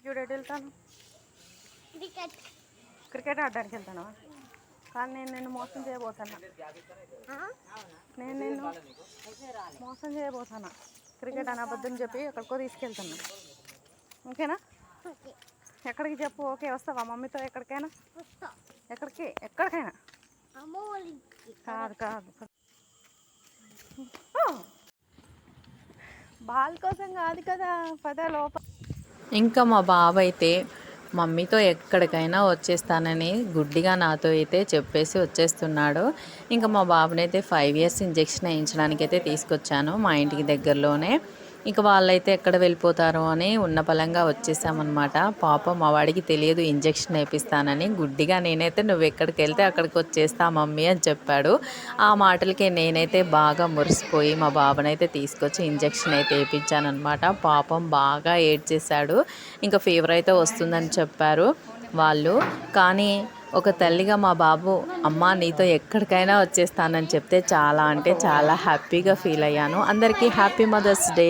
చూడు ఎటు వెళ్తాను క్రికెట్ ఆడడానికి వెళ్తాను కానీ నేను నిన్ను మోసం చేయబోతున్నా మోసం చేయబోతున్నా క్రికెట్ అని అబద్ధం చెప్పి ఎక్కడికో తీసుకెళ్తున్నా ఓకేనా ఎక్కడికి చెప్పు ఓకే వస్తావా మమ్మీతో ఎక్కడికైనా ఎక్కడికైనా కాదు బాల్ కోసం కాదు కదా పద లోపల. ఇంకా మా బాబు అయితే మమ్మీతో ఎక్కడికైనా వచ్చేస్తానని గుడ్డిగా నాతో అయితే చెప్పేసి వచ్చేస్తున్నాడు. ఇంకా మా బాబునైతే 5 years ఇంజెక్షన్ వేయించడానికి అయితే తీసుకొచ్చాను మా ఇంటికి దగ్గరలోనే. ఇక వాళ్ళైతే ఎక్కడ వెళ్ళిపోతారో అని ఉన్న పలంగా వచ్చేసామన్నమాట. పాపం మా వాడికి తెలియదు ఇంజెక్షన్ వేపిస్తానని. గుడ్డిగా నేనైతే నువ్వు ఎక్కడికి వెళ్తే అక్కడికి వచ్చేస్తా మమ్మీ అని చెప్పాడు. ఆ మాటలకి నేనైతే బాగా మురిసిపోయి మా బాబునైతే తీసుకొచ్చి ఇంజెక్షన్ అయితే వేయించాను అనమాట. పాపం బాగా ఏడ్చేశాడు. ఇంకా ఫీవర్ అయితే వస్తుందని చెప్పారు వాళ్ళు. కానీ ఒక తల్లిగా మా బాబు అమ్మ నీతో ఎక్కడికైనా వచ్చేస్తానని చెప్తే చాలా అంటే చాలా హ్యాపీగా ఫీల్ అయ్యాను. అందరికీ హ్యాపీ మదర్స్ డే.